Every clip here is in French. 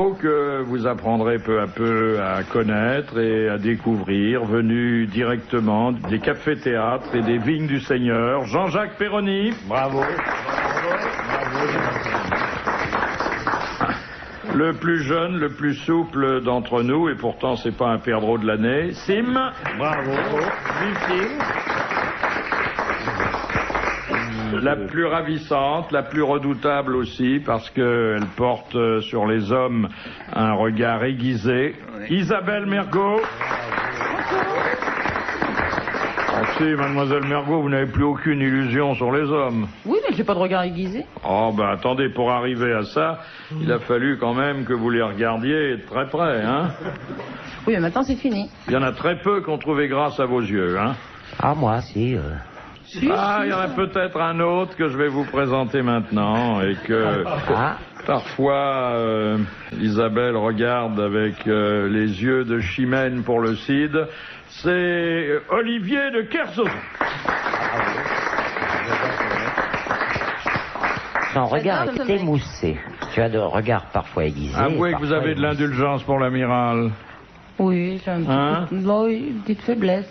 que vous apprendrez peu à peu à connaître et à découvrir, venu directement des cafés-théâtres et des vignes du Seigneur, Jean-Jacques Perroni. Bravo. Le plus jeune, le plus souple d'entre nous, et pourtant c'est pas un perdreau de l'année, Sim. Bravo. Vive Sim. La plus ravissante, la plus redoutable aussi, parce qu'elle porte sur les hommes un regard aiguisé. Isabelle Mergot. Si, mademoiselle Mergot, vous n'avez plus aucune illusion sur les hommes. Oui, mais j'ai pas de regard aiguisé. Oh, ben attendez, pour arriver à ça, il a fallu quand même que vous les regardiez de très près, hein. Oui, mais maintenant c'est fini. Il y en a très peu qu'on trouvait grâce à vos yeux, hein. Ah, moi, si. Ah, il y en a peut-être un autre que je vais vous présenter maintenant et que parfois Isabelle regarde avec les yeux de Chimène pour le Cid. C'est Olivier de Kersauzon. Son regard est émoussé. Tu as de regard parfois aiguisé. Avouez que vous avez de l'indulgence pour l'amiral. Oui, j'ai une petite faiblesse.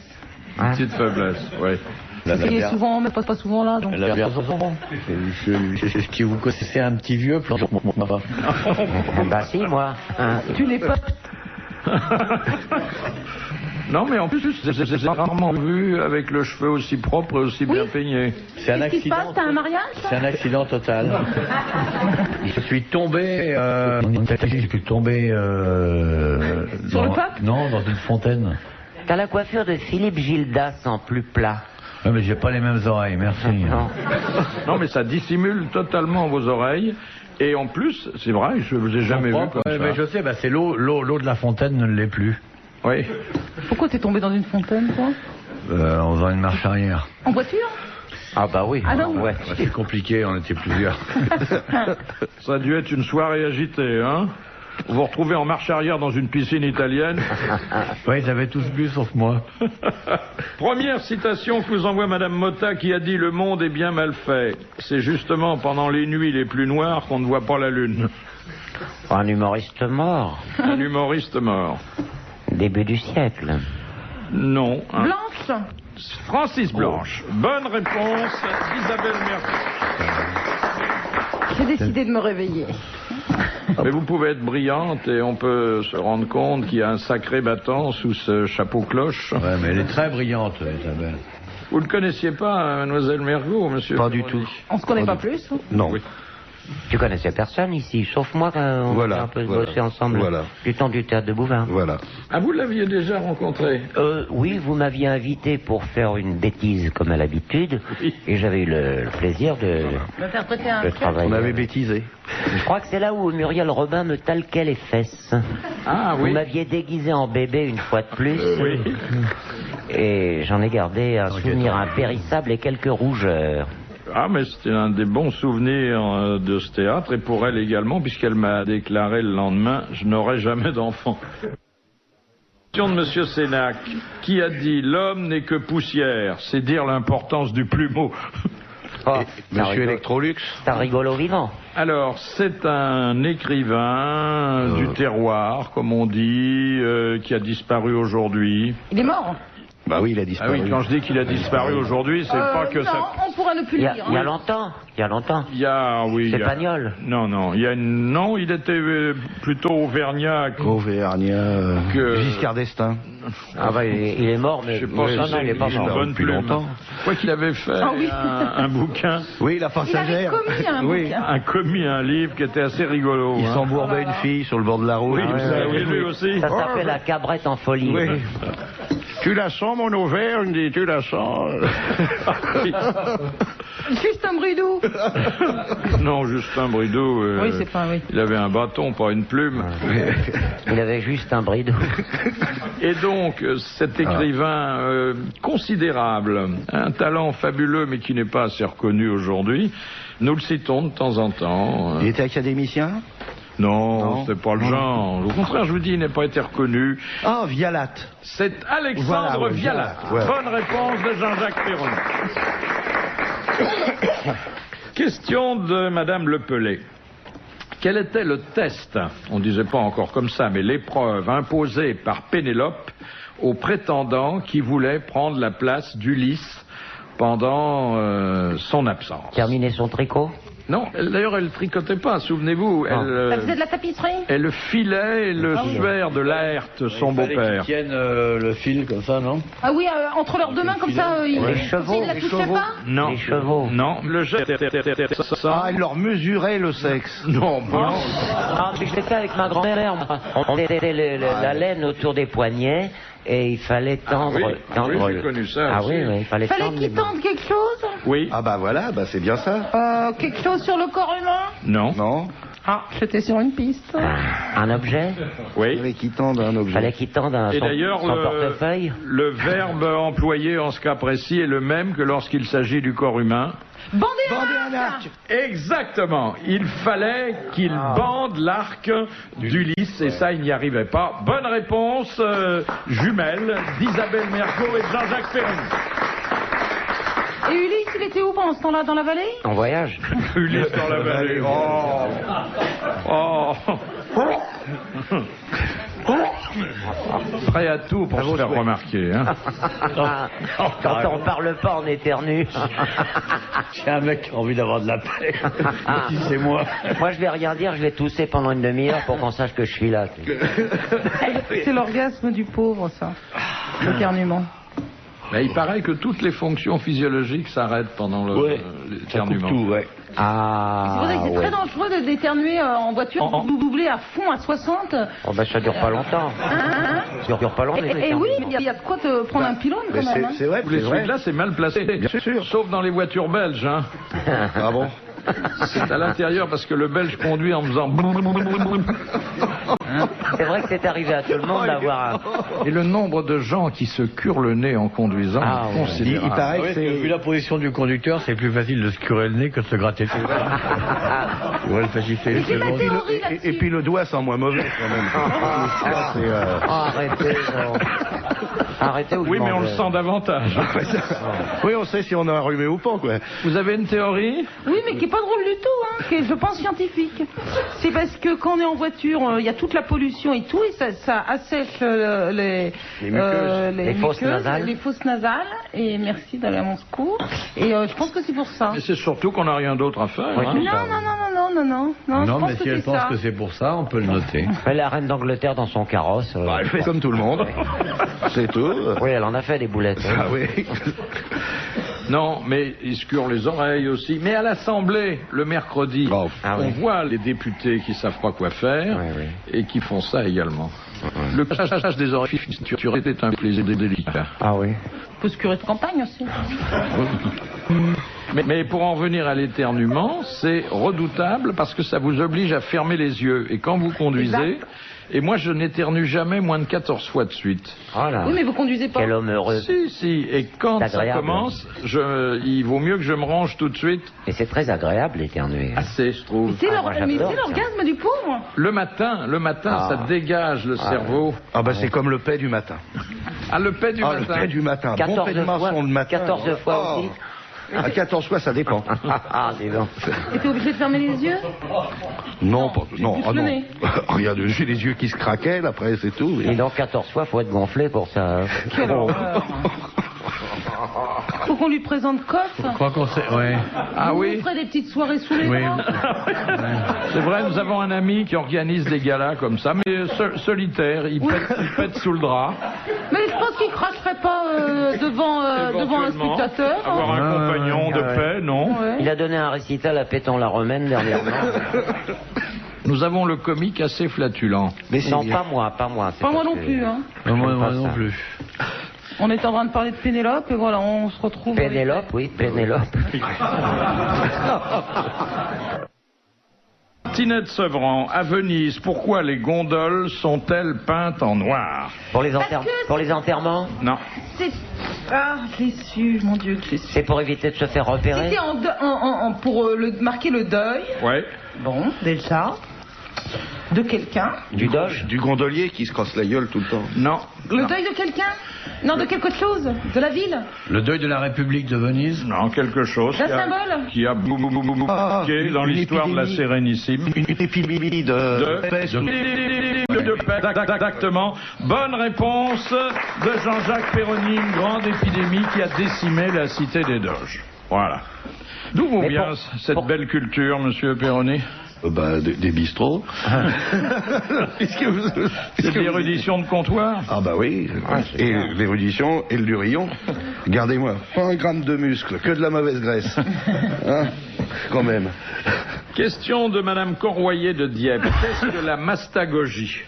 Une petite faiblesse, oui. Il est souvent, mais pas souvent là. Donc... C'est ce qui vous connaissez un petit vieux plan. Bah si, moi. Tu n'es pas... Non, mais en plus, j'ai rarement vu avec le cheveu aussi propre et aussi bien peigné. C'est un Qu'est-ce qui se accident. passe? T'as un mariage? C'est un accident total. Je suis tombé. Je suis tombé. Sur le peuple? Non, dans une fontaine. T'as la coiffure de Philippe Gildas en plus plat. Non, mais j'ai pas les mêmes oreilles, merci. Non. Non, mais ça dissimule totalement vos oreilles. Et en plus, c'est vrai, je vous ai jamais vu comme ça. Mais je sais, bah, c'est l'eau de la fontaine ne l'est plus. Oui. Pourquoi t'es tombé dans une fontaine, toi? En faisant une marche arrière. En voiture? Ah bah oui. Ah non. Ouais. C'est compliqué, on était plusieurs. Ça a dû être une soirée agitée, hein? Vous vous retrouvez en marche arrière dans une piscine italienne. Oui, ils avaient tous bu sauf moi. Première citation que vous envoie Madame Motta qui a dit « Le monde est bien mal fait ». C'est justement pendant les nuits les plus noires qu'on ne voit pas la lune. Un humoriste mort. Un humoriste mort. Début du siècle. Non. Hein. Blanche? Francis Blanche. Bonne réponse d'Isabelle Mercier. J'ai décidé de me réveiller. Mais vous pouvez être brillante et on peut se rendre compte qu'il y a un sacré battant sous ce chapeau cloche. Ouais, mais elle est très brillante, Isabelle. Vous ne connaissiez pas Mademoiselle Mergot, monsieur? Pas du tout. On se connaît pas plus? Non. Oui. Tu connaissais personne ici, sauf moi quand on a un peu bossé ensemble du temps du théâtre de Bouvin. Voilà. Ah, vous l'aviez déjà rencontré? Oui, vous m'aviez invité pour faire une bêtise comme à l'habitude, Oui. et j'avais eu le plaisir de Me faire prêter un travailler. On avait bêtisé. Je crois que c'est là où Muriel Robin me talquait les fesses. Ah Vous oui. m'aviez déguisé en bébé une fois de plus. Oui. Et j'en ai gardé un souvenir impérissable et quelques rougeurs. Ah, mais c'était un des bons souvenirs de ce théâtre, et pour elle également, puisqu'elle m'a déclaré le lendemain « Je n'aurai jamais d'enfant ». Question de Monsieur Sénac, qui a dit « L'homme n'est que poussière », c'est dire l'importance du plumeau. Oh, Monsieur Electrolux. C'est un rigolo vivant. Alors, c'est un écrivain du terroir, comme on dit, qui a disparu aujourd'hui. Il est mort? Bah oui, il a Ah disparu. oui, quand je dis qu'il a disparu aujourd'hui, c'est pas que non, ça... on pourra ne plus Il y le a, dire. il y a longtemps. Il y a longtemps. Il y a, oui... C'est il y a- Pagnol. Non, il y a une... Non, il était plutôt auvergnat Auvergnat. que... Giscard d'Estaing. Ah bah il est mort, mais Je sais pas si non, c'est il est pas une mort. bonne depuis plume. longtemps. Quoi qu'il avait fait Ah oui. un bouquin, Oui, la Il avait passagère. commis un Oui. bouquin. un livre qui était assez rigolo. Il hein. s'embourbait une fille sur le bord de la route. Oui, vous avez lu aussi. Ça s'appelle La Cabrette en folie. Oui. Tu la sens, mon Auvergne, dit, tu la sens. Justin Bridou. Non, Justin Bridou, Oui, c'est pas, oui. il avait un bâton, pas une plume. Il avait juste un bridou. Et donc, cet écrivain considérable, un talent fabuleux, mais qui n'est pas assez reconnu aujourd'hui, nous le citons de temps en temps. Il était académicien? Non, c'est pas le genre. Au contraire, je vous dis, il n'a pas été reconnu. Ah, Vialat. C'est Alexandre Voilà, ouais, Vialat. ouais. Bonne réponse de Jean-Jacques Perroni. Question de Madame Lepelé. Quel était le test, on ne disait pas encore comme ça, mais l'épreuve imposée par Pénélope aux prétendants qui voulaient prendre la place d'Ulysse pendant son absence? Terminer son tricot? Non, d'ailleurs, elle tricotait pas, souvenez-vous. Elle faisait de la tapisserie? Elle filait le suaire de Laerte, son beau-père. Ils tiennent le fil comme ça, non? Ah oui, entre leurs deux mains, comme ça, ils Les chevaux. la toucheraient pas? Non. Les chevaux. Non, le jet. Ah, elle leur mesurait le sexe. Non, bon. Ah, je l'ai fait avec ma grand-mère. On mettait la laine autour des poignets et il fallait tendre. Oui, j'ai connu ça. Ah aussi. oui, il fallait Fallait tendre. qu'ils tendent quelque chose? Oui. Ah bah voilà, bah c'est bien ça. Quelque chose sur le corps humain? Non. Non? Ah, j'étais sur une piste. Un objet? Oui. Fallait qu'ils tendent un objet. Fallait qu'il tende Et son d'ailleurs, portefeuille. le verbe employé en ce cas précis est le même que lorsqu'il s'agit du corps humain. Bander un arc. Exactement. Il fallait qu'il bande l'arc d'Ulysse et ça, il n'y arrivait pas. Bonne réponse, jumelle d'Isabelle Mergo et de Jean-Jacques Perroni. Et Ulysse, il était où pendant ce temps-là? Dans la vallée? En voyage. Ulysse dans la vallée. Oh. Prêt à tout pour se faire remarquer. Hein. Quand on parle pas, on éternue. J'ai un mec qui a envie d'avoir de la paix. Si c'est moi. Moi, je vais rien dire, je vais tousser pendant une demi-heure pour qu'on sache que je suis là. C'est l'orgasme du pauvre, ça. L'éternuement. Mais il paraît que toutes les fonctions physiologiques s'arrêtent pendant l'éternuement. Tout, ouais. Ah, C'est pour ça que c'est très dangereux d'éternuer en voiture, vous doublez à fond à 60. Oh ben ça dure pas longtemps. Ça dure pas longtemps. Et oui, il y a de quoi te prendre un pylône quand même. Hein. C'est vrai, Les trucs là, c'est mal placé. Bien sûr. Sauf dans les voitures belges. Hein. Ah bon? C'est à l'intérieur parce que le Belge conduit en faisant... C'est vrai que c'est arrivé à tout le monde d'avoir un... Et le nombre de gens qui se curent le nez en conduisant est considérable. Il paraît Ouais, que c'est... vu la position du conducteur, c'est plus facile de se curer le nez que de se gratter le nez. Ouais, le faciliter. J'ai la théorie Et puis le doigt sent moins mauvais quand même. Arrêtez, arrêtez ou je Oui, mais m'en on le vais. sent davantage. Oui, on sait si on a un rhume ou pas, quoi. Vous avez une théorie? Oui, mais qui est pas drôle du tout, hein, qui est, je pense, scientifique. C'est parce que quand on est en voiture, il y a toute la pollution et tout, et ça assèche les fosses nasales. les fosses nasales. Et merci d'aller à mon secours. Et je pense que c'est pour ça. Mais c'est surtout qu'on n'a rien d'autre à faire. Oui, hein. Non, je Non, pense mais que si elle c'est pense ça. que c'est pour ça, on peut le noter. Mais la reine d'Angleterre dans son carrosse. Bah, elle fait comme tout le monde. C'est tout. Oui, elle en a fait des boulettes. hein. Ah oui. Non, mais ils se curent les oreilles aussi. Mais à l'Assemblée, le mercredi, Oh. Ah on oui. voit les députés qui savent pas quoi faire Oui, oui. et qui font ça également. Le passage des oreilles fissures était un plaisir délicat. Ah oui. Faut se curer de campagne aussi. Mais pour en venir à l'éternuement, c'est redoutable parce que ça vous oblige à fermer les yeux. Et quand vous conduisez, Exact. et moi je n'éternue jamais moins de 14 fois de suite. Oh là. Oui, mais vous conduisez pas. Quel homme heureux. Si, et quand C'est ça agréable. commence, il vaut mieux que je me range tout de suite. Et c'est très agréable d'éternuer. Assez, je trouve. C'est Ah, moi, mais j'adore c'est ça. l'orgasme du pauvre. Le matin, Ah. ça dégage le cerveau. Ah bah c'est comme le paix du matin. Ah, le paix du Ah, le matin. paix du matin. Bon 14 paix de fois, maçon le matin. 14 fois Oh. aussi. À 14 fois, ça dépend. Ah, dis donc. Et t'es obligé de fermer les yeux. Non, pas, non, juste ah le non. nez. Regarde, j'ai les yeux qui se craquaient, là, après, c'est tout. Et donc 14 fois, faut être gonflé pour ça. Quelle horreur. Faut qu'on lui présente Coff. Je crois qu'on sait, ouais. Ah Vous oui, ferez des petites soirées sous les Oui. bras. c'est vrai, nous avons un ami qui organise des galas comme ça, mais solitaire, il pète sous le drap. Mais je pense qu'il cracherait pas devant un Éventuellement, spectateur. avoir un Ah, compagnon de paix, non. Ouais. Il a donné un récital à Péton-la-Romaine dernièrement. Nous avons le comique assez flatulent. Mais c'est Non, bien. pas moi, pas moi. c'est Pas moi parce non que- plus. Hein. Moi pas non ça. plus. On est en train de parler de Pénélope et voilà, on se retrouve. avec- Pénélope, oui, Pénélope. Tinette Sevran, à Venise, pourquoi les gondoles sont-elles peintes en noir? Pour les, Parce que pour les enterrements, Non. C'est... Ah, je l'ai su, mon Dieu, je l'ai su. c'est pour éviter de se faire repérer. C'était pour marquer le deuil. Ouais. Bon, déjà. De quelqu'un. Du Doge? Du gondolier qui se casse la gueule tout le temps. Non. Le deuil de quelqu'un? Non, de quelque chose? De la ville? Le deuil de la République de Venise? Non, quelque chose D'un symbole? qui a marqué dans l'histoire de la Sérénissime. Une épidémie de peste. Exactement. Bonne réponse de Jean-Jacques Perroni, une grande épidémie qui a décimé la cité des Doges. Voilà. D'où vous vient cette belle culture, monsieur Perroni? Des bistrots. C'est de l'érudition de comptoir? Ah bah oui, et l'érudition et le durillon. Regardez-moi, pas un gramme de muscle, que de la mauvaise graisse. Hein, quand même. Question de madame Corroyer de Dieppe. Qu'est-ce que la mastagogie?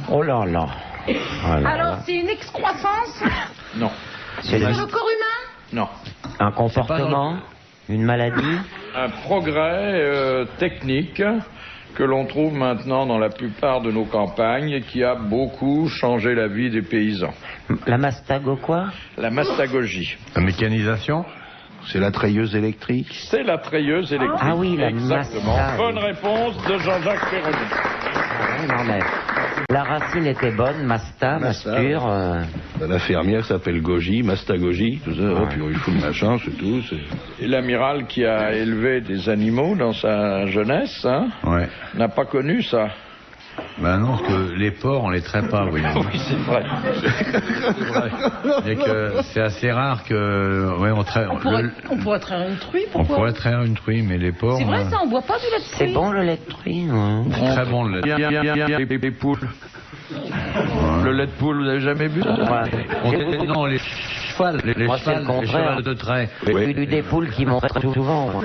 Oh là là. Oh là Alors, là. c'est une excroissance? Non. C'est Sur le corps humain? Non. un comportement, une maladie. Un progrès technique que l'on trouve maintenant dans la plupart de nos campagnes et qui a beaucoup changé la vie des paysans. La mastago quoi? La mastagogie. La mécanisation? C'est la treilleuse électrique. C'est la treilleuse électrique. Ah oui, la exactement. mastago. Bonne réponse de Jean-Jacques Perroni. Ah, non mais la racine était bonne, masta, masture. La fermière s'appelle Gogie, mastagogie, tout ça. Hop, il fout le machin, c'est tout. Et l'amiral qui a élevé des animaux dans sa jeunesse, hein, Ouais. n'a pas connu ça. Ben non, parce que les porcs, on les traite pas, oui. Oui, c'est vrai. C'est vrai. Et que c'est assez rare que... Ouais, On pourrait traire une truie, on pourquoi? pourrait traire une truie, mais les porcs... C'est vrai ça, on boit pas du lait de C'est truie. bon le lait de truie, hein. C'est très bon le lait. Bien, les poules. Le lait de poule, vous avez jamais bu ça? Ouais. Non, les chevals, les Moi, c'est le chevals, les contraire. chevals de trait. J'ai eu des poules qui m'ont très souvent. Moi.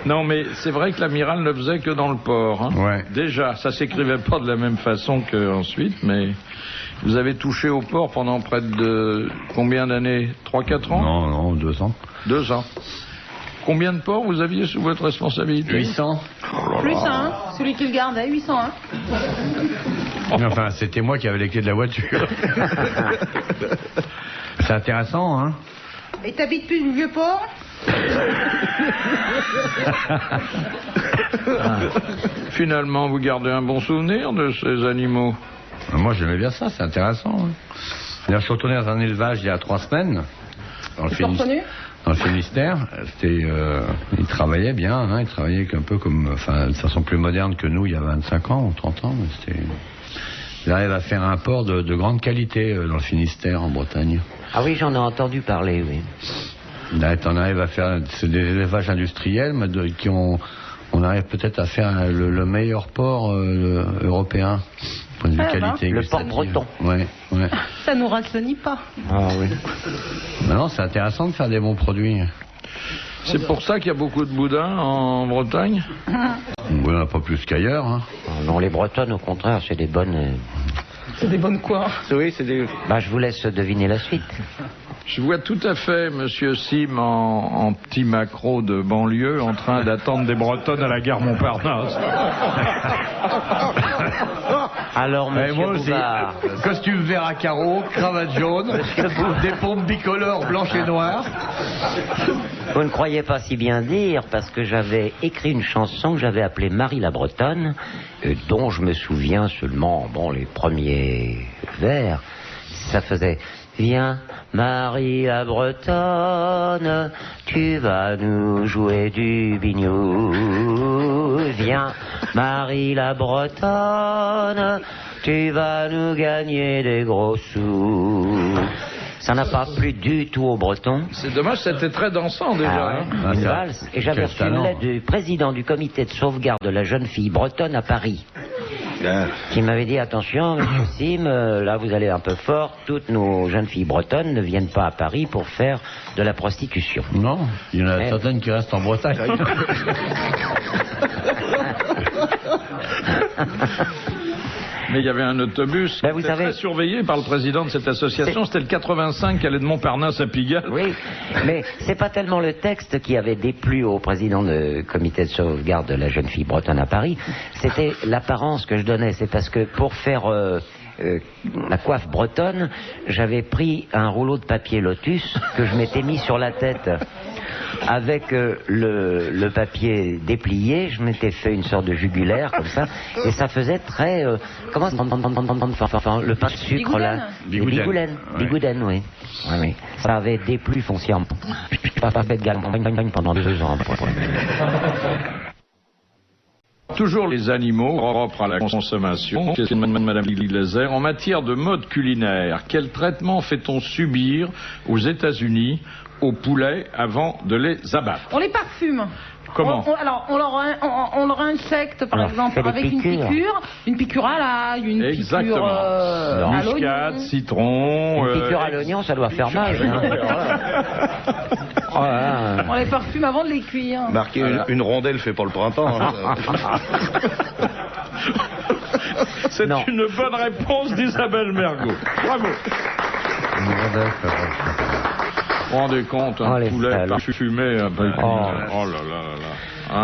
Non, mais c'est vrai que l'amiral ne faisait que dans le port. Hein. Ouais. Déjà, ça s'écrivait pas de la même façon qu'ensuite, mais vous avez touché au port pendant près de combien d'années? 3-4 ans? Non, 200. 2 ans. Combien de ports vous aviez sous votre responsabilité? 800. Plus un, celui qui le gardait, 801. Mais enfin, c'était moi qui avais les clés de la voiture. C'est intéressant, hein. Et t'habites plus le vieux port? Finalement, vous gardez un bon souvenir de ces animaux? Moi, j'aimais bien ça, c'est intéressant. Hein. D'ailleurs, je suis retourné dans un élevage il y a 3 semaines. Dans le Tu l'as reconnu? Dans le Finistère, il travaillait bien, hein, il travaillait un peu comme, enfin, de façon plus moderne que nous il y a 25 ans ou 30 ans. Il arrive à faire un porc de grande qualité dans le Finistère, en Bretagne. Ah oui, j'en ai entendu parler, oui. Là, on arrive à faire, c'est des élevages industriels, mais on arrive peut-être à faire le meilleur porc européen. Point de vue qualité. Le porc breton. Ouais. Ça nous rajeunit pas. Ah oui. Non, c'est intéressant de faire des bons produits. C'est pour ça qu'il y a beaucoup de boudins en Bretagne? Oui, on n'a pas plus qu'ailleurs. Hein. Non, les bretonnes, au contraire, c'est des bonnes... C'est des bonnes quoi? Oui, c'est des... Bah, je vous laisse deviner la suite. Je vois tout à fait Monsieur Sim en petit macro de banlieue en train d'attendre des Bretonnes à la gare Montparnasse. Alors, monsieur Moi aussi, Bouvard, costume vert à carreaux, cravate jaune, des pompes bicolores blanches et noires. vous ne croyez pas si bien dire, parce que j'avais écrit une chanson que j'avais appelée Marie la Bretonne, dont je me souviens seulement, les premiers vers. Ça faisait... Viens, Marie la Bretonne, tu vas nous jouer du biniou. Viens, Marie la Bretonne, tu vas nous gagner des gros sous. Ça n'a pas plu du tout aux Bretons. C'est dommage, c'était très dansant déjà. Ah ouais, hein. une valse. Et j'avais Quel reçu une talent. lettre du président du comité de sauvegarde de la jeune fille bretonne à Paris, qui m'avait dit attention, monsieur Sim, là vous allez un peu fort, toutes nos jeunes filles bretonnes ne viennent pas à Paris pour faire de la prostitution. Non, il y en a Mais- certaines qui restent en Bretagne. Mais il y avait un autobus Ben, vous qui était savez- très surveillé par le président de cette association. C'était le 85 qui allait de Montparnasse à Pigalle. Oui, mais c'est pas tellement le texte qui avait déplu au président du comité de sauvegarde de la jeune fille bretonne à Paris, c'était l'apparence que je donnais. C'est parce que pour faire la coiffe bretonne, j'avais pris un rouleau de papier Lotus que je m'étais mis sur la tête. avec le papier déplié, je m'étais fait une sorte de jugulaire comme ça, et ça faisait très comment le pain de sucre là, Bigouden. Bigouden, oui. Oui. Ça avait déplu foncièrement. Je n'ai pas fait de gagne pendant 2 ans. Toujours les animaux propres à la consommation. Question de Madame Glaser. En matière de mode culinaire, quel traitement fait-on subir aux États-Unis aux poulets avant de les abattre? On les parfume. Comment? On leur injecte, par exemple, avec une piqûre à l'ail, une piqûre à muscade, l'oignon. citron. Une piqûre à l'oignon, ça doit faire mal. Hein. On les parfume avant de les cuire. Marqué une rondelle fait pour le printemps. Hein. C'est une bonne réponse d'Isabelle Mergo. Bravo. Vous vous rendez compte, un poulet parfumé avec oh là là là là.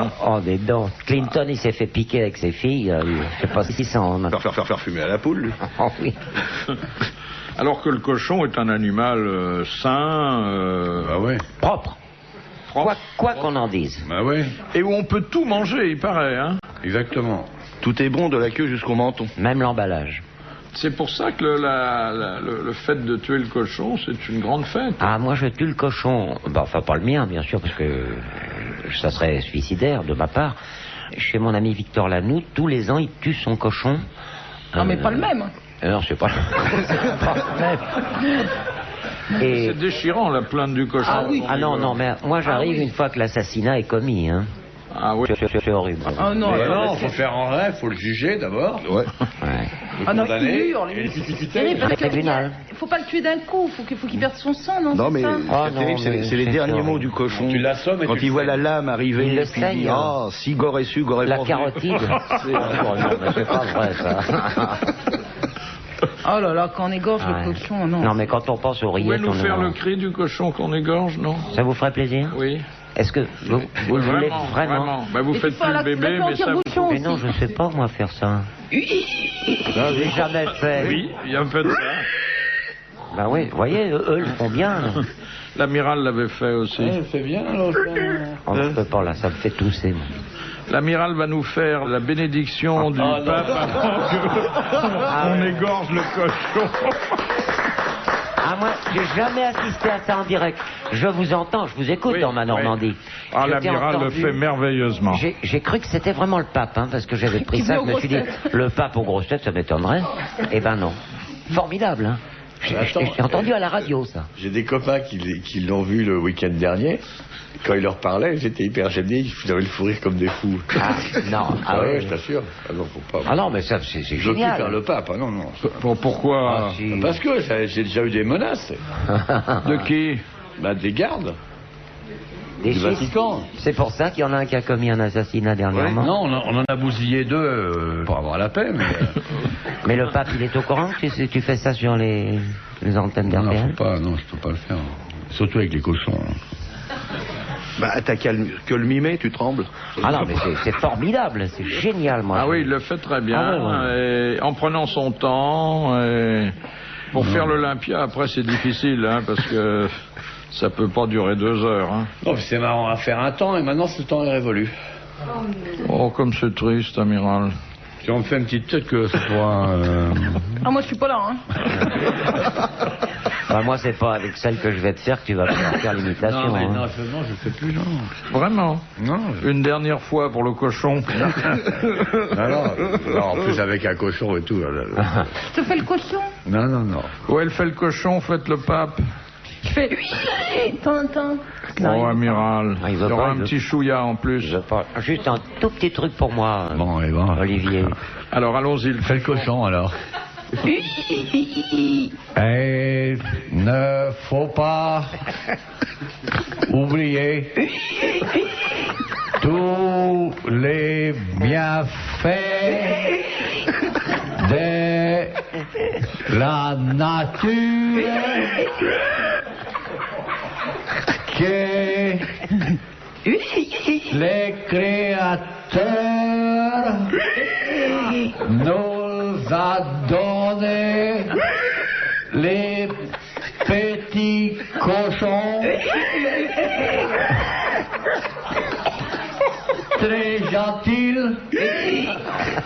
Hein? Oh, des dents. Clinton, il s'est fait piquer avec ses filles. Je sais pas si ça en... Faire fumer à la poule, lui. Oh, oui. Alors que le cochon est un animal sain... Bah ouais. Propre. Quoi qu'on en dise. Bah ouais. Et où on peut tout manger, il paraît, hein? Exactement. Tout est bon de la queue jusqu'au menton. Même l'emballage. C'est pour ça que le fait de tuer le cochon, c'est une grande fête. Ah, moi je tue le cochon. Bah, enfin, pas le mien, bien sûr, parce que ça serait suicidaire de ma part. Chez mon ami Victor Lanoux, tous les ans, il tue son cochon. Non, mais pas le même. Non, c'est pas le même. Et... C'est déchirant, la plainte du cochon. Ah oui. Ah non, mais moi j'arrive une fois que l'assassinat est commis, hein. Ah oui. C'est horrible. Ah non, non, faut faire en rêve, faut le juger d'abord. Ouais. Ah non, condamné, il hurle. et l'exécuter. Le tribunal. Il faut pas le tuer d'un coup, faut qu'il perde son sang, non? Non, mais ça c'est terrible, c'est les derniers mots du cochon. Tu l'assommes et quand tu il le voit saignes. la lame arriver, Il le puis il saigne, dit hein. si gore est su, gore est La pas vu. carotide. Oh, non, mais c'est pas vrai ça. Oh là là, quand on égorge le cochon, non. Non, mais quand on pense aux Vous pouvez rillettes, nous faire le cri du cochon qu'on égorge, non? Ça vous ferait plaisir? Oui. Est-ce que vous le voulez vraiment? Bah, vous Et faites tu fais plus la- le bébé, la mais ça... tire-bouchon Mais aussi. non, je sais pas moi faire ça. J'ai jamais fait. Oui, il y a un peu de ça. Bah oui, vous voyez, eux le font bien. L'amiral l'avait fait aussi. C'est bien, alors. Oh, je peux pas là, ça me fait tousser. moi. L'amiral va nous faire la bénédiction du pape avant qu'on égorge le cochon. Ah, moi, j'ai jamais assisté à ça en direct. Je vous entends, je vous écoute dans ma Normandie. Ah, Je t'ai l'amiral le entendu. fait merveilleusement. J'ai cru que c'était vraiment le pape, hein, parce que j'avais pris ça, je me suis dit, le pape aux grosses têtes, ça m'étonnerait. Eh ben non. Formidable, hein. J'ai entendu à la radio, ça. J'ai des copains qui l'ont vu le week-end dernier. Quand ils leur parlaient, j'étais hyper gêné. Ils avaient le fou rire comme des fous. Ah, non. Ah ouais, oui. je t'assure. Ah non, faut pas. Ah non, mais ça, c'est Je veux plus génial. faire le pape. Ah non, non. Pourquoi? Ah, si. Parce que j'ai déjà eu des menaces. De qui? Bah, des gardes Des du Suisses. Vatican. C'est pour ça qu'il y en a un qui a commis un assassinat dernièrement. Non, on en a bousillé 2 pour avoir la paix, mais... Mais le pape, il est au courant que tu fais ça sur les antennes non, d'RTL? je peux pas le faire. Surtout avec les cochons. Bah, t'as que le mimer, tu trembles. Ah non, mais c'est formidable, c'est génial, moi. Ah oui, il le fait très bien. Ah ouais, Et en prenant son temps. Et pour faire l'Olympia, après, c'est difficile, hein, parce que ça peut pas durer 2 heures. Hein. Non, mais c'est marrant à faire un temps, et maintenant ce temps est révolu. Oh, comme c'est triste, amiral. Si on me fait une petite tête que ce soit... Ah, moi, je suis pas là, hein. Bah, moi, c'est pas avec celle que je vais te faire que tu vas pouvoir faire l'imitation. Non, mais hein. non, je fais plus, non. Vraiment? Non, Une dernière fois pour le cochon. non, en plus avec un cochon et tout. Là. Je te fais le cochon. Non. Où elle fait le cochon, faites le pape. Je fais Tintin. Oh, amiral. Ah, il Il veut y aura pas, un petit chouïa en plus. Je veux pas. Juste un tout petit truc pour moi, Bon, et bon. Olivier. Alors, allons-y. Fais le cochon, alors. Et ne faut pas oublier tous les bienfaits de la nature que les créateurs nous a donné les petits cochon très gentil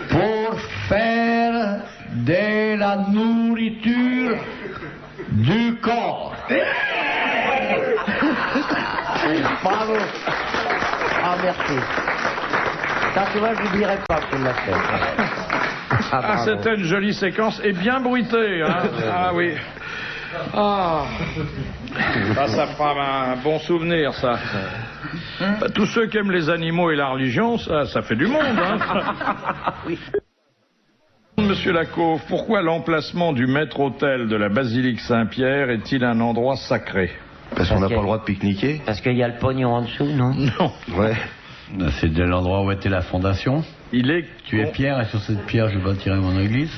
pour faire de la nourriture du corps. Bravo. Ah, merci. Ça, tu vois, je n'oublierai pas que tu l'as fait. Ah, c'était une jolie séquence et bien bruitée. Hein. Ah oui. Ah. Ça fera un bon souvenir, ça. Bah, tous ceux qui aiment les animaux et la religion, ça fait du monde. Hein. Oui. Monsieur Lacauve, pourquoi l'emplacement du maître-autel de la basilique Saint-Pierre est-il un endroit sacré? Parce qu'on n'a pas le droit de pique-niquer. Parce qu'il y a le pognon en dessous, non? Non. Ouais. C'est de l'endroit où était la fondation. Il est... Tu es Pierre et sur cette pierre je bâtirai mon église.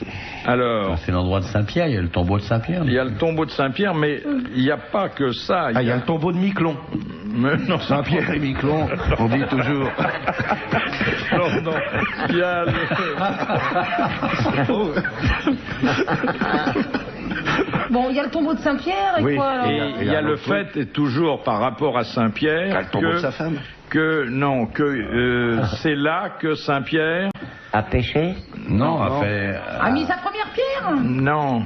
Alors, C'est l'endroit de Saint-Pierre, il y a le tombeau de Saint-Pierre. il y a le tombeau de Saint-Pierre, mais il n'y a pas que ça. Ah, il y a le tombeau de Miquelon. Mais non, Saint-Pierre et Miquelon, on dit toujours. non, non. Il y a le... Bon, il y a le tombeau de Saint-Pierre et Oui. quoi alors Et il y a le fait, et toujours par rapport à Saint-Pierre, Le tombeau de sa femme. c'est là que Saint-Pierre... A péché? Non, a fait. A mis sa première pierre. Non.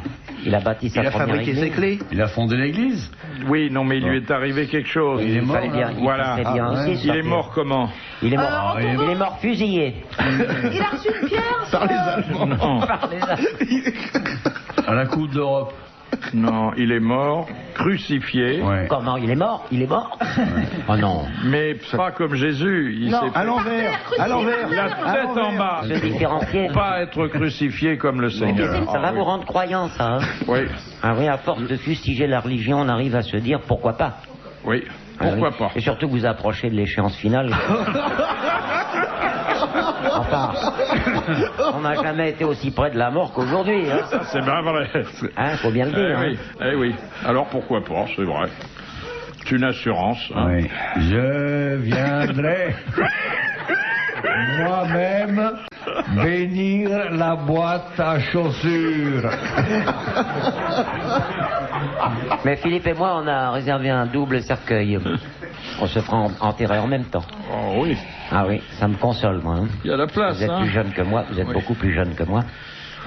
Il a bâti sa Il a première fabriqué église. ses clés. Il a fondé l'église. Oui, non, mais il lui est arrivé quelque chose. Il est mort. Fallait bien, il Voilà. fallait bien aussi Il est sortir. mort comment? Il est mort. Alors, il est mort fusillé. Il a reçu une pierre. Par les Allemands. Non. À la Coupe d'Europe. Non, il est mort, crucifié, Ouais. Comment? Il est mort? Il est mort? Oh non. mais pas comme Jésus. Il Non. s'est À l'envers. À l'envers. la tête en bas. Se différencier. Pas être crucifié comme le Seigneur. Ça va vous rendre croyant, ça, hein? Oui, Ah oui, à force de fustiger la religion, on arrive à se dire pourquoi pas. oui. Ah Pourquoi oui. pas? Et surtout que vous approchez de l'échéance finale. Enfin, on n'a jamais été aussi près de la mort qu'aujourd'hui. Hein, C'est bien vrai. faut bien le dire. Oui, eh oui. Alors pourquoi pas, c'est vrai. C'est une assurance. Hein. Oui. Je viendrai moi-même bénir la boîte à chaussures. Mais Philippe et moi, on a réservé un double cercueil. On se fera enterrer en même temps. Oh oui, Ah oui, ça me console, moi. Hein. il y a la place. Vous êtes Hein. plus jeune que moi, vous êtes Oui. beaucoup plus jeune que moi.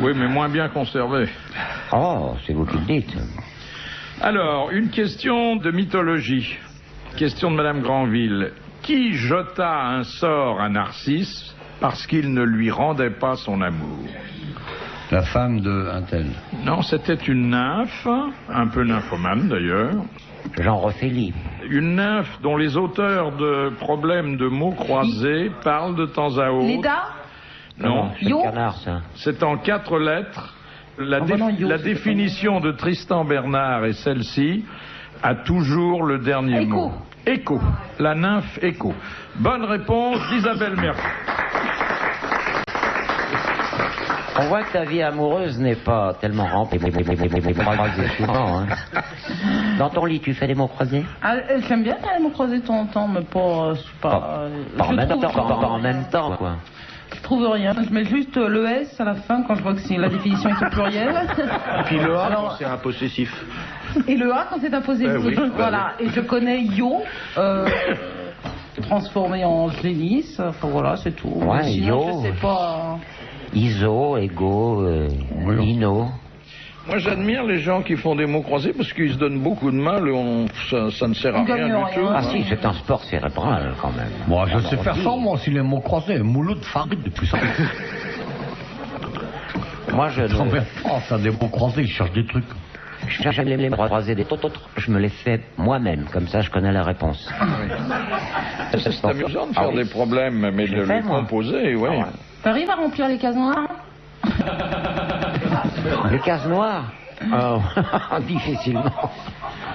Oui, mais moins bien conservé. Oh, c'est vous qui le dites. Alors, une question de mythologie. Question de Madame Granville. Qui jeta un sort à Narcisse parce qu'il ne lui rendait pas son amour? La femme de un tel. Non, c'était une nymphe, un peu nymphomane d'ailleurs. J'en refais libre. Une nymphe dont les auteurs de problèmes de mots croisés parlent de temps à autre. Leda. Non, C'est le Yo. canard, ça. c'est en 4 lettres. La, Ah bah non, Yo, la c'est définition de Tristan Bernard est celle-ci, a toujours le dernier Écho. mot. Écho. La nymphe Écho. Bonne réponse d'Isabelle Mercier. On voit que ta vie amoureuse n'est pas tellement remplie. Croisés souvent, hein. Dans ton lit, tu fais des mots croisés? Ah, j'aime bien quand même croiser de temps en temps, mais pas. Pas en je même trouve- temps, pas en même temps, quoi. Je trouve rien. Je mets juste le S à la fin quand je vois que c'est la définition est au pluriel. Puis le A, Alors- c'est un possessif. Et le A quand c'est imposé. Oui, voilà. Et je connais Yo. Transformé en génisse. Enfin voilà, c'est tout. Ouais, Sinon, Yo. je sais pas. Iso, Ego, Oui. Ino. Moi, j'admire les gens qui font des mots croisés parce qu'ils se donnent beaucoup de mal et ça ne sert à On rien gagne du rien. tout. Ah si, c'est un sport cérébral, quand même. Moi, je Ah, sais bon, faire on ça, dit. moi aussi, les mots croisés. Mouloud, Farid, depuis ça. Moi, je J'en ne... vais pas faire des mots croisés, ils cherchent des trucs. Je cherche les mots croisés des autres, je me les fais moi-même, comme ça je connais la réponse. C'est amusant de faire Ah oui. des problèmes, mais de Je fais, les moi. composer, oui. Ah ouais. T'arrives à remplir les cases noires? Les cases noires Oh, difficilement.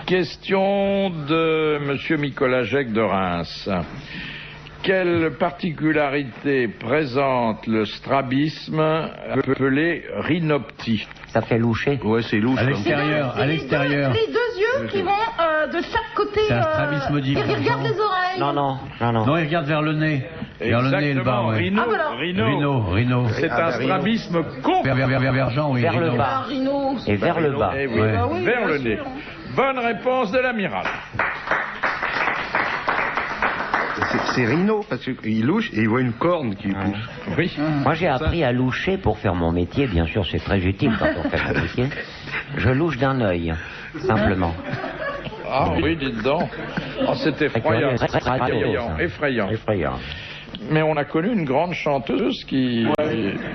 Question de Monsieur Nicolas Jacques de Reims. Quelle particularité présente le strabisme appelé rhinoptie? Ça fait loucher. Ouais, c'est louche. À hein. l'extérieur, à Les l'extérieur. deux yeux qui vont de chaque côté. C'est un strabisme Ils différent. regardent les oreilles. Non, non, non, non. Non, il regarde vers le nez. Vers le nez et le bas, Exactement, ouais. rhino, Ah, voilà. rhino. Rhino. C'est Ah, un bah, rhino. strabisme complet. Vers Jean, oui. Vers le rhino. bas. Ah, Rhino. Et vers le bas. Eh oui, Ouais. Ah oui, vers bien le nez. sûr. Bonne réponse de l'amiral. C'est Rhino, parce qu'il louche et il voit une corne qui pousse. Oui. Moi, j'ai appris à loucher pour faire mon métier. Bien sûr, c'est très utile quand on fait mon métier. Je louche d'un œil, simplement. Ah oui, dites donc. Oh, c'est effrayant. Effrayant. Effrayant. Mais on a connu une grande chanteuse qui...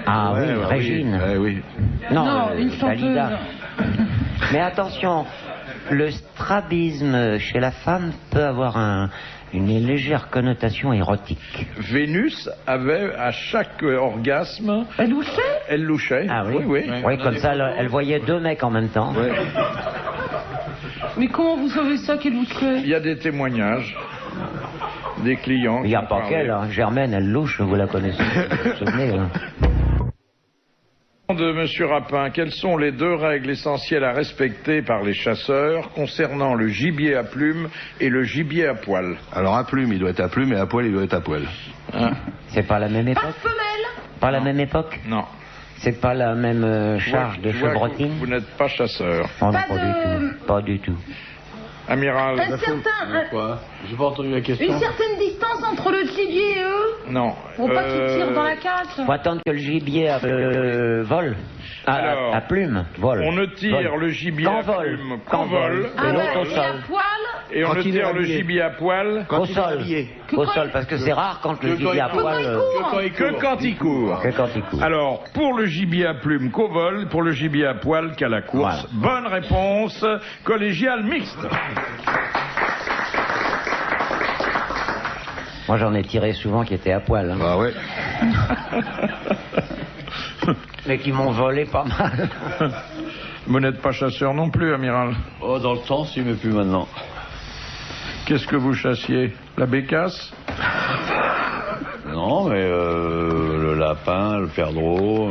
Ah oui, Régine. Oui. Non, une Dalida. chanteuse. Mais attention, le strabisme chez la femme peut avoir une légère connotation érotique. Vénus avait, à chaque orgasme, Elle louchait? elle louchait. Ah oui. Oui. Oui, comme ça, elle voyait deux mecs en même temps. Ouais. Mais comment vous savez ça qu'elle louchait? Il y a des témoignages des clients. Il n'y a qui pas ont qu'elle, hein. Germaine, elle louche, vous la connaissez. Vous vous souvenez, hein. De Monsieur Rapin, quelles sont les 2 règles essentielles à respecter par les chasseurs concernant le gibier à plumes et le gibier à poil? Alors à plume, il doit être à plume, et à poil, il doit être à poil. Hein? C'est pas la même Pas époque? de femelle? Pas la même époque? Non. C'est pas la même charge de Je vois que chevrotine? vous n'êtes pas chasseur. Oh, non, Pas pas de- du tout. Pas du tout. Amiral? Quoi? J'ai pas entendu la question. Une certaine distance entre le gibier et eux? Non. Faut pas qu'ils tirent dans la cage. Faut attendre que le gibier vole. Alors, À plume, vole. On ne tire Vole. le gibier Qu'en à vole. plume Qu'en qu'en vol. Ah l'autre ouais, au et sol. à poil? Et on Quand ne il est tire le habillé. gibier à poil Au sol. Que Au quand sol, il- parce que c'est rare quand le Que gibier à quand il poil... court. que quand il court. Que quand il court. Alors, pour le gibier à plume qu'au vol, pour le gibier à poil qu'à la course. Bonne réponse, collégiale mixte. Moi, j'en ai tiré souvent qui étaient à poil. Hein. Bah ouais. Mais qui m'ont volé pas mal. Vous n'êtes pas chasseur non plus, amiral. Oh, dans le temps, si, mais plus maintenant. Qu'est-ce que vous chassiez? La bécasse? Non, mais le lapin, le perdreau,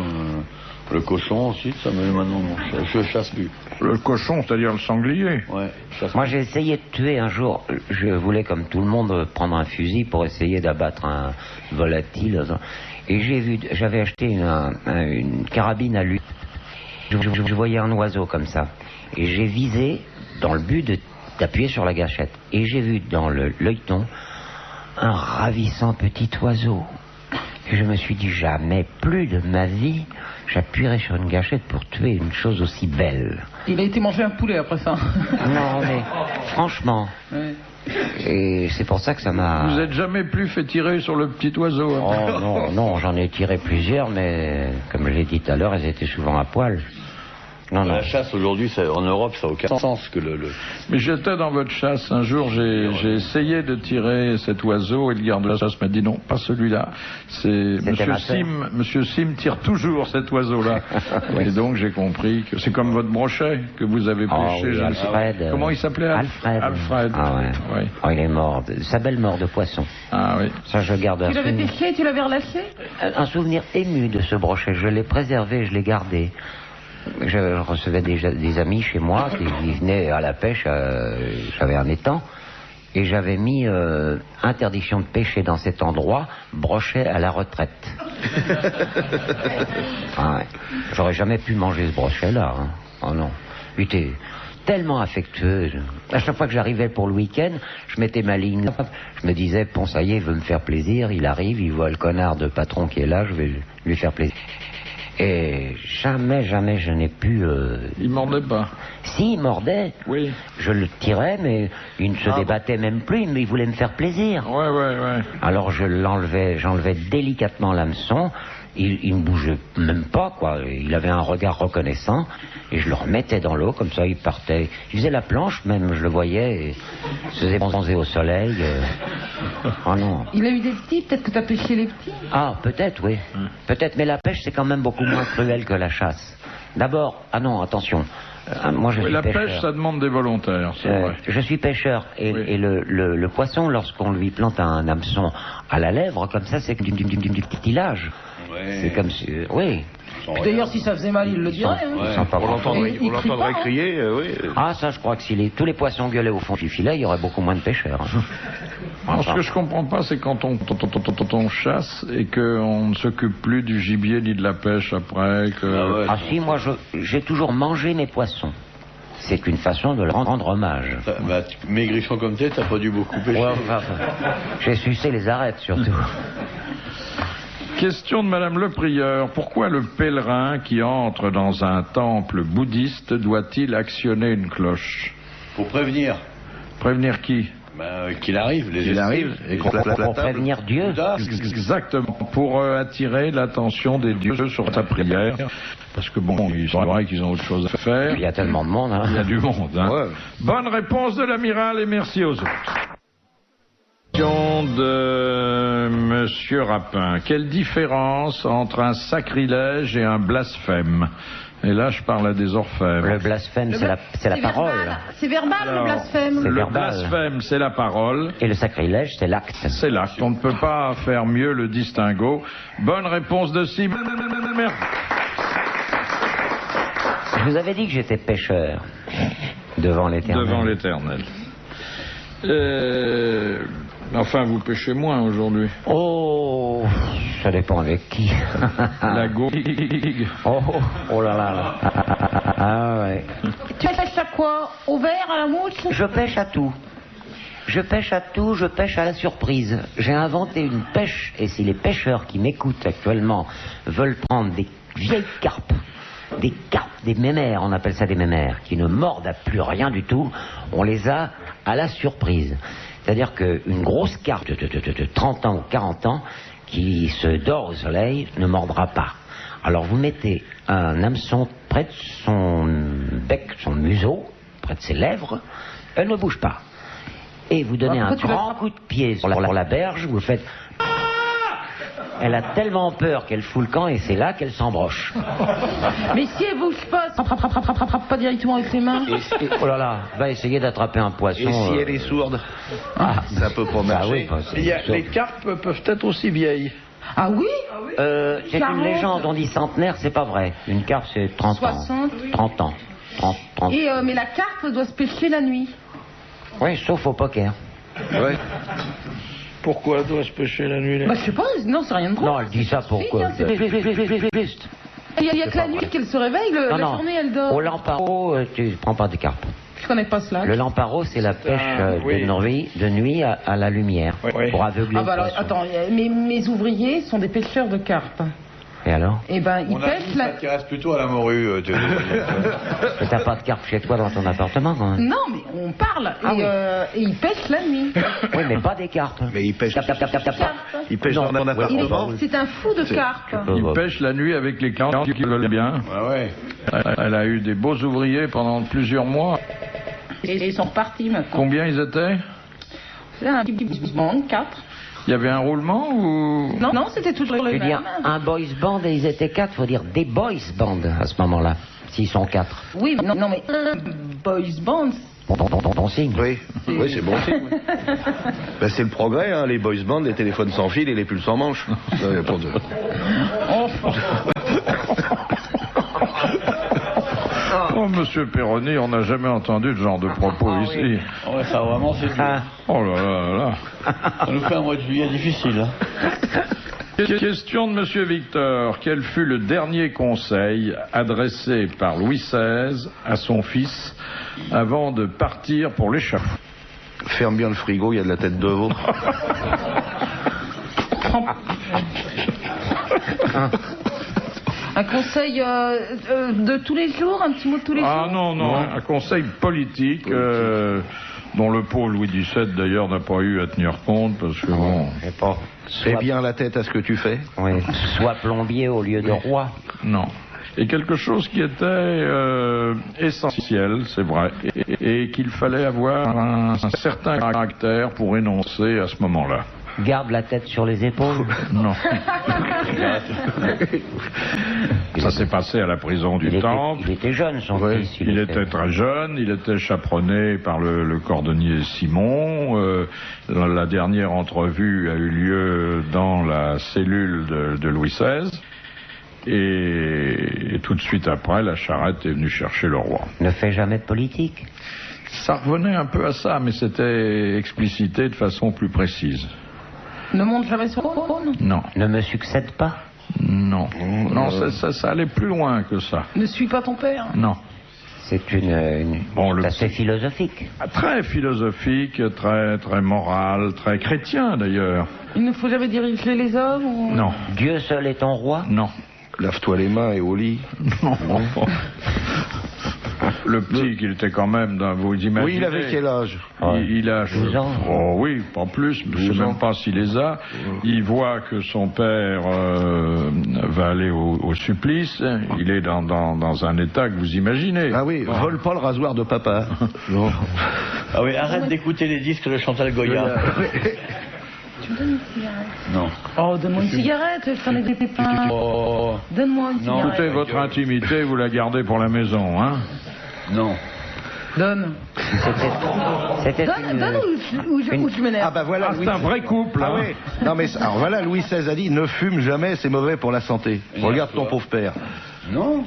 le cochon aussi, ça me maintenant, non, je chasse plus. Le cochon, c'est-à-dire le sanglier. Ouais, je chasse Moi, j'ai essayé de tuer un jour. Je voulais, comme tout le monde, prendre un fusil pour essayer d'abattre un volatile. Et j'avais acheté une carabine à lui. Je voyais un oiseau comme ça. Et j'ai visé dans le but d'appuyer sur la gâchette. Et j'ai vu dans l'œilleton un ravissant petit oiseau. Et je me suis dit, jamais plus de ma vie, j'appuierai sur une gâchette pour tuer une chose aussi belle. Il a été manger un poulet après ça. Non, mais franchement. Ouais. Et c'est pour ça que ça m'a... Vous n'êtes jamais plus fait tirer sur le petit oiseau? Hein? Oh non, non, j'en ai tiré plusieurs, mais comme je l'ai dit tout à l'heure, elles étaient souvent à poil. Non, non. La chasse aujourd'hui, en Europe, ça n'a aucun sens que Mais j'étais dans votre chasse. Un jour, j'ai essayé de tirer cet oiseau et le garde de la chasse m'a dit non, pas celui-là. C'était ma sœur. Monsieur Sim tire toujours cet oiseau-là. Et donc, j'ai compris que c'est comme votre brochet que vous avez pêché. oui, je ne sais Alfred, pas. Comment il s'appelait? Alfred. Alfred. Ah ouais. Oui. Oh, il est mort. Sa belle mort de poisson. Ah oui. Ça, je garde un Tu l'avais souvenir. pêché, tu l'avais relâché? Un souvenir ému de ce brochet. Je l'ai préservé, je l'ai gardé. Je recevais des amis chez moi qui venaient à la pêche. J'avais un étang. Et j'avais mis interdiction de pêcher dans cet endroit, brochet à la retraite. Ah ouais. J'aurais jamais pu manger ce brochet-là. Hein. Oh non. Il était tellement affectueux. À chaque fois que j'arrivais pour le week-end, je mettais ma ligne. Je me disais, bon, ça y est, il veut me faire plaisir. Il arrive, il voit le connard de patron qui est là, je vais lui faire plaisir. Et jamais je n'ai pu... Il mordait pas. Si, il mordait. Oui. Je le tirais, mais il ne se débattait même plus, mais il voulait me faire plaisir. Ouais. Alors j'enlevais délicatement l'hameçon. Il ne bougeait même pas, quoi. Il avait un regard reconnaissant. Et je le remettais dans l'eau, comme ça il partait. Il faisait la planche, même, je le voyais. Et il se faisait bronzer au soleil. Oh non. Il a eu des petits, peut-être que tu as pêché les petits. Ah, peut-être, oui. Peut-être, mais la pêche, c'est quand même beaucoup moins cruel que la chasse. D'abord, ah non, attention. Moi, je suis La pêcheur. pêche, ça demande des volontaires, c'est vrai. Je suis pêcheur et, Oui. et le poisson, lorsqu'on lui plante un hameçon à la lèvre, comme ça, c'est du cartilage. C'est comme si... oui. Puis d'ailleurs, si ça faisait mal, il le dirait. Hein. Ils sont pas On l'entendrait, Il crie pas, hein. crier, oui. Ah, ça, je crois que si tous les poissons gueulaient au fond du filet, il y aurait beaucoup moins de pêcheurs. Alors, ce que je comprends pas, c'est quand on chasse et qu'on ne s'occupe plus du gibier ni de la pêche après. Que... Ah si, moi, j'ai toujours mangé mes poissons. c'est une façon de leur rendre hommage. Bah, maigrichon comme t'es, t'as pas dû beaucoup pêcher. Ouais, enfin, j'ai sucé les arêtes surtout. Question de Madame Le Prieur. Pourquoi le pèlerin qui entre dans un temple bouddhiste doit-il actionner une cloche? Pour prévenir. Prévenir qui? Qu'il arrive, les Il arrive et qu'on place la Pour table. prévenir Dieu. Exactement. Pour attirer l'attention des dieux sur ta prière. Parce que bon, il est vrai qu'ils ont autre chose à faire. Il y a tellement de monde. Hein. Il y a du monde. Hein. Ouais. Bonne réponse de l'amiral et merci aux autres. Question de Monsieur Rapin. Quelle différence entre un sacrilège et un blasphème? Et là, je parle à des orfèvres. Le blasphème, c'est la parole. C'est verbal, le Alors, blasphème. C'est Le verbal. blasphème, c'est la parole. Et le sacrilège, c'est l'acte. C'est l'acte. On ne peut pas faire mieux le distinguo. Bonne réponse de Cible. Je vous avais dit que j'étais pêcheur devant l'Éternel. Devant l'Éternel. Enfin, vous pêchez moins aujourd'hui. Oh, ça dépend avec qui. La gaugue. Oh là là. Ah ouais. Tu pêches à quoi? Au verre, à la mouche? Je pêche à tout. Je pêche à tout, je pêche à la surprise. J'ai inventé une pêche, et si les pêcheurs qui m'écoutent actuellement veulent prendre des vieilles carpes, des mémères, on appelle ça des mémères, qui ne mordent à plus rien du tout, on les a à la surprise. C'est-à-dire qu'une grosse carpe de 30 ans ou 40 ans, qui se dort au soleil, ne mordra pas. Alors vous mettez un hameçon près de son bec, son museau, près de ses lèvres, elle ne bouge pas. Et vous donnez un grand coup de pied sur la berge, vous faites... Elle a tellement peur qu'elle fout le camp et c'est là qu'elle s'embroche. Mais si elle bouge pas, frappe pas directement avec les mains. Oh là là, va essayer d'attraper un poisson. Et si elle est sourde, ça peut pas Ah marcher. oui, bah, c'est Les carpes peuvent être aussi vieilles. Ah oui? c'est 40. une légende, on dit centenaire, c'est pas vrai. Une carpe, c'est 30 60. ans. 30 ans. 30. Et mais la carpe doit se pêcher la nuit. Oui, sauf au poker. Ouais. Pourquoi doit-se pêcher la nuit? Bah je sais pas, non c'est rien de drôle. Non, elle dit ça pour Si, quoi? hein, c'est- Juste. Il y a que la nuit qu'elle se réveille, la journée elle dort. Au lamparo, tu prends pas des carpes. Je connais pas cela. Le lamparo, c'est la pêche oui. de nuit à la lumière, Oui. pour aveugler Ah bah le alors, poisson. attends, mes ouvriers sont des pêcheurs de carpes. Et alors? Et ben ils pêchent la... s'intéresse plutôt à la morue. Et t'as pas de carpe chez toi dans ton appartement, quand même? Non mais on parle Ah oui. et ils pêchent la nuit. Oui, mais pas des carpes. Mais il pêche, Tap, tap, tap, tap, tap. Carpe. il pêche Non, dans un ouais, appartement. C'est un fou de carpe. Il pêche la nuit avec les clients qui veulent bien. Ah ouais. Elle a eu des beaux ouvriers pendant plusieurs mois. Et ils sont repartis maintenant. Combien ils étaient? C'est un petit band, 4. Il y avait un roulement ou... Non, c'était toujours Je les veux dire, mêmes. un boys band et ils étaient 4, faut dire des boys band à ce moment-là, s'ils sont 4. Oui, mais non mais un boys band. Ton signe. Oui, oui, c'est bon signe. Ben, c'est le progrès, hein, les boys bands, les téléphones sans fil et les pulls sans manches. Ça, y a pas de... Oh, monsieur Perroni, on n'a jamais entendu de genre de propos ici. Ouais, ça vraiment, c'est dur. Oh là là là. Ça nous fait un mois de juillet difficile. Hein. Question de monsieur Victor. Quel fut le dernier conseil adressé par Louis XVI à son fils avant de partir pour l'échafaud? Ferme bien le frigo, il y a de la tête de veau. Un conseil de tous les jours, un petit mot de tous les jours. Ah non, un conseil politique dont le pauvre Louis XVII d'ailleurs n'a pas eu à tenir compte parce que bon... Fais bien la tête à ce que tu fais. Oui, soit plombier au lieu de roi. Non. Et quelque chose qui était essentiel, c'est vrai, et qu'il fallait avoir un certain caractère pour énoncer à ce moment-là. Garde la tête sur les épaules. Non. Ça s'est passé à la prison du Temple. Il était jeune, son fils. Il était très jeune, il était chaperonné par le cordonnier Simon. La dernière entrevue a eu lieu dans la cellule de Louis XVI. Et tout de suite après, la charrette est venue chercher le roi. Ne fait jamais de politique. Ça revenait un peu à ça, mais c'était explicité de façon plus précise. Ne monte jamais sur le trône. Non. Ne me succède pas. Non. Non, ça allait plus loin que ça. Ne suis pas ton père. Non. C'est une c'est assez philosophique. Très philosophique, très, très moral, très chrétien d'ailleurs. Il ne faut jamais diriger les hommes ou... Non. Dieu seul est ton roi? Non. Lave-toi les mains et au lit. Non. Le petit qu'il était quand même, vous imaginez. Oui, il avait quel âge? Il a 12 ans. Oh oui, pas plus, je ne sais même pas s'il les a. Il voit que son père va aller au supplice. Il est dans un état que vous imaginez. Ah oui, vole pas le rasoir de papa. Non. Ah oui, arrête d'écouter les disques de Chantal Goya. Tu me donnes une cigarette? Non. Oh, donne-moi une cigarette, j'en ai des pépins. Oh. Donne-moi une cigarette. Écoutez, votre intimité, vous la gardez pour la maison, hein? Non. Donne. C'était Donne ou je m'énerve. Ah bah voilà, C'est un vrai couple, Ah hein? oui. Non mais alors voilà, Louis XVI a dit ne fume jamais, c'est mauvais pour la santé. Regarde ton pauvre père. Non.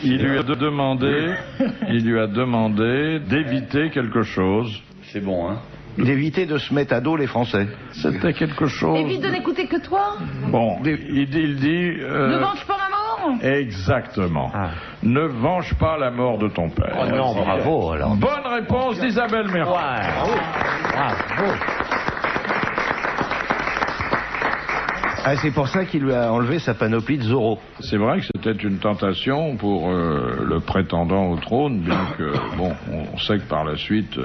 Il lui a demandé d'éviter quelque chose. C'est bon, hein. D'éviter de se mettre à dos les Français. C'était quelque chose. Évite de n'écouter que toi. Bon, il dit. Ne venge pas ma mort. Exactement. Ne venge pas la mort de ton père. Oh non, bravo alors. Bonne réponse d'Isabelle Mergo. Bravo. Ah, c'est pour ça qu'il lui a enlevé sa panoplie de Zorro. C'est vrai que c'était une tentation pour le prétendant au trône, bien que, bon, on sait que par la suite...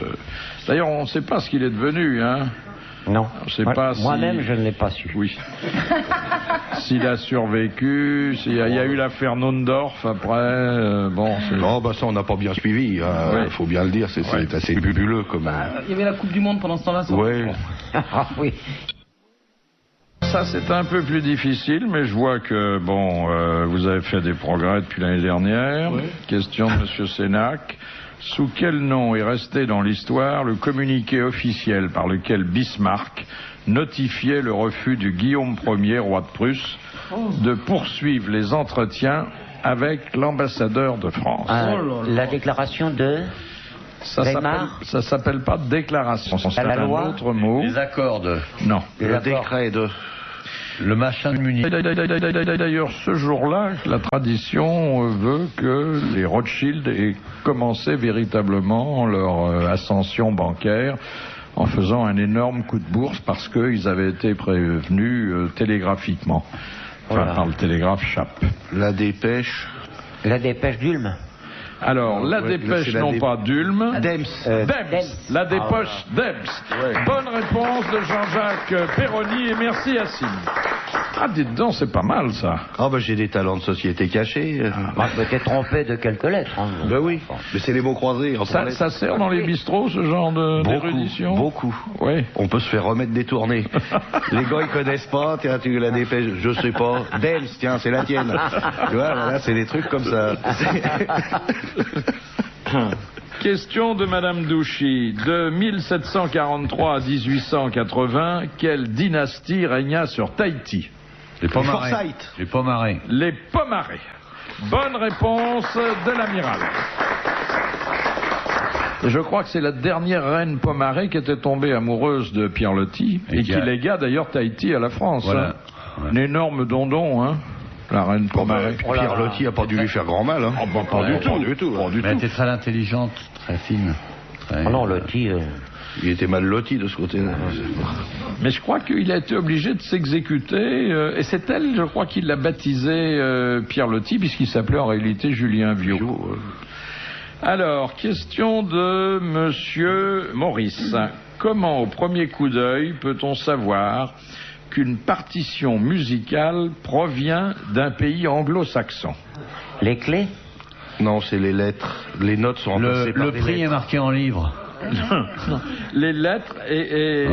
D'ailleurs, on ne sait pas ce qu'il est devenu, hein. Non. On sait pas si... Moi-même, je ne l'ai pas su. Oui. S'il a survécu, il y a eu l'affaire Nondorf après, bon... Non, bah ça, on n'a pas bien suivi, hein. Ouais. Faut bien le dire, c'est assez bubuleux comme... Il y avait la Coupe du Monde pendant ce temps-là. Ouais. Ah oui. Ça, c'est un peu plus difficile, mais je vois que, bon, vous avez fait des progrès depuis l'année dernière. Oui. Question de M. Sénac. Sous quel nom est resté dans l'histoire le communiqué officiel par lequel Bismarck notifiait le refus du Guillaume Ier, roi de Prusse, de poursuivre les entretiens avec l'ambassadeur de France? La déclaration de... Ça s'appelle pas déclaration, c'est un autre mot. Les accords de... Non. Le décret de... Le machin de Munich. D'ailleurs, ce jour-là, la tradition veut que les Rothschild aient commencé véritablement leur ascension bancaire en faisant un énorme coup de bourse parce qu'ils avaient été prévenus télégraphiquement. Enfin, par le télégraphe Chappe. La dépêche d'Ulm. Alors, la dépêche, non pas d'Ulm. Dems. La dépêche Dems. Ouais. Bonne réponse de Jean-Jacques Perroni et merci Yacine. Ah, dites donc, c'est pas mal ça. Ah, bah j'ai des talents de société cachés. Moi, je m'étais trompé de quelques lettres. Hein, ben oui, mais c'est les mots croisés. Ça sert dans les bistrots, ce genre d'érudition? Beaucoup. Oui. On peut se faire remettre des tournées. Les gars, ils connaissent pas. Tiens, tu la dépêche, je sais pas. Dems, tiens, c'est la tienne. Tu vois, voilà, c'est des trucs comme ça. Question de Madame Douchy. De 1743 à 1880, quelle dynastie régna sur Tahiti? Les Pomarés. Les Pomarés. Les Pomarés. Bonne réponse de l'amiral. Je crois que c'est la dernière reine Pomaré qui était tombée amoureuse de Pierre Loti et qui légua d'ailleurs Tahiti à la France. Voilà. Hein. Un énorme dondon, hein. La reine Pomaré. Pierre Loti a pas dû lui faire grand mal, hein. Pas du tout. Mais elle était très intelligente, très fine. Non, Loti... Il était mal loti de ce côté-là. Mais je crois qu'il a été obligé de s'exécuter. Et c'est elle, je crois, qui l'a baptisé Pierre Loti, puisqu'il s'appelait en réalité Julien Viau. Alors, question de Monsieur Maurice. Comment, au premier coup d'œil, peut-on savoir qu'une partition musicale provient d'un pays anglo-saxon? Les clés? Non, c'est les lettres. Les notes sont remplacées par le prix lettres. est marqué en livres. Non. Les lettres et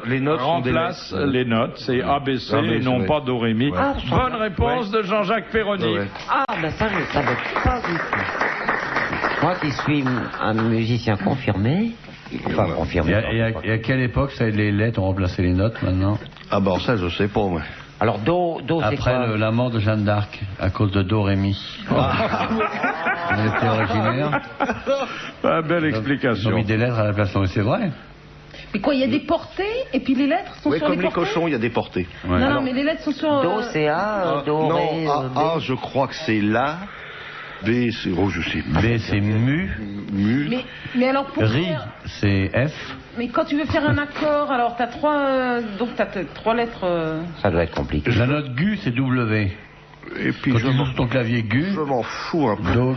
les notes remplacent les notes. C'est ABC et non pas Do, Ré, Mi. Ah, bonne réponse de Jean-Jacques Perroni. Ah, ben ça, je ne savais pas du tout. Moi qui suis un musicien confirmé... Enfin, confirmé. Et à quelle époque les lettres ont remplacé les notes maintenant? Ah bah ça, je sais pas, moi. Alors, Do c'est quoi? Après la mort de Jeanne d'Arc, à cause de Do, Ré, Mi. Elle était originaire. Ah, belle explication. Ils ont mis des lettres à la place, c'est vrai. Mais quoi, il y a des portées et puis les lettres sont sur les portées? Oui, comme les cochons, il y a des portées. Ouais. Non, mais les lettres sont sur... Do, c'est A, Do, non, Ré, A, je crois que c'est là. B, c'est... Oh, je sais pas. B, c'est mu. Mu. Mais alors pour Ri, faire... c'est F. Mais quand tu veux faire un accord, alors t'as trois lettres... Ça doit être compliqué. La note Gu, c'est W. Et puis Quand je tu m'en... joues sur ton clavier Gu, Je m'en fous un peu. donc...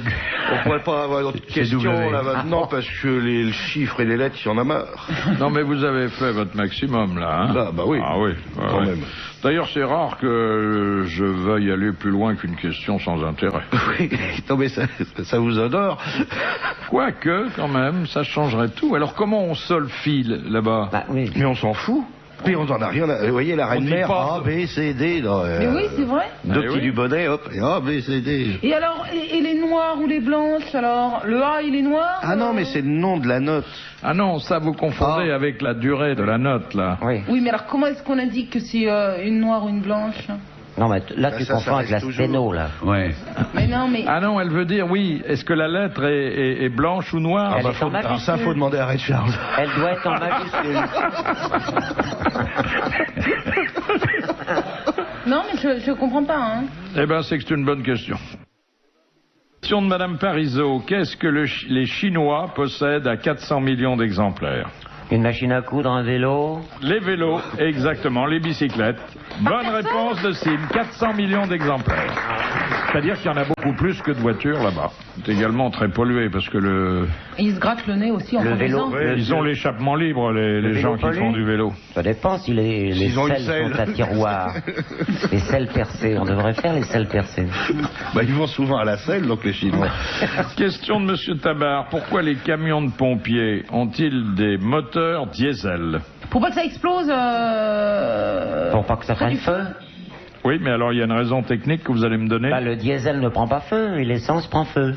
On pourrait pas avoir d'autres C'est questions W. là maintenant parce que les chiffres et les lettres, il y en a marre. Non, mais vous avez fait votre maximum, là. Hein Bah oui. Ah oui. Ouais, Quand ouais. même. D'ailleurs, c'est rare que je veuille aller plus loin qu'une question sans intérêt. Oui, non mais ça vous honore. Quoique, quand même, ça changerait tout. Alors, comment on solfie là-bas? Bah oui. Mais on s'en fout. Mais on en a rien à... Vous voyez, la reine dit mère, pas. A, B, C, D. Dans, Mais oui, c'est vrai. Deux Eh petits oui. du bonnet, hop, et A, B, C, D. Et alors, et les noirs ou les blanches, alors? Le A, il est noir? Ah non, mais c'est le nom de la note. Ah non, ça vous confondez Ah. avec la durée de la note, là. Oui. Oui, mais alors comment est-ce qu'on indique que c'est une noire ou une blanche? Non, mais là, Bah, tu ça confonds avec la reste toujours. sténo, là. Ouais. Mais non, mais... Ah non, elle veut dire, oui, est-ce que la lettre est blanche ou noire? Elle est en Alors ça, majuscule. faut demander à Red Charles. Elle doit être en majuscule. Non, mais je comprends pas, hein. Eh ben, c'est que c'est une bonne question. Question de Madame Parizeau. Qu'est-ce que les Chinois possèdent à 400 millions d'exemplaires? Une machine à coudre, un vélo. Les vélos, exactement, les bicyclettes. Bonne réponse de Sim, 400 millions d'exemplaires. C'est-à-dire qu'il y en a beaucoup plus que de voitures là-bas. C'est également très pollué parce que Et ils se grattent le nez aussi en Le conduisant. vélo. ils ont l'échappement libre, les vélo gens qui pollue. font du vélo. Ça dépend si les S'ils ont une selles sont selle. à tiroir. Les selles percées. On devrait faire les selles percées. Bah, ils vont souvent à la selle, donc les Chinois. Question de Monsieur Tabar. Pourquoi les camions de pompiers ont-ils des moteurs diesel? Pour pas que ça explose... Pour pas que ça près prenne du feu. Oui, mais alors il y a une raison technique que vous allez me donner. Bah, le diesel ne prend pas feu et l'essence prend feu.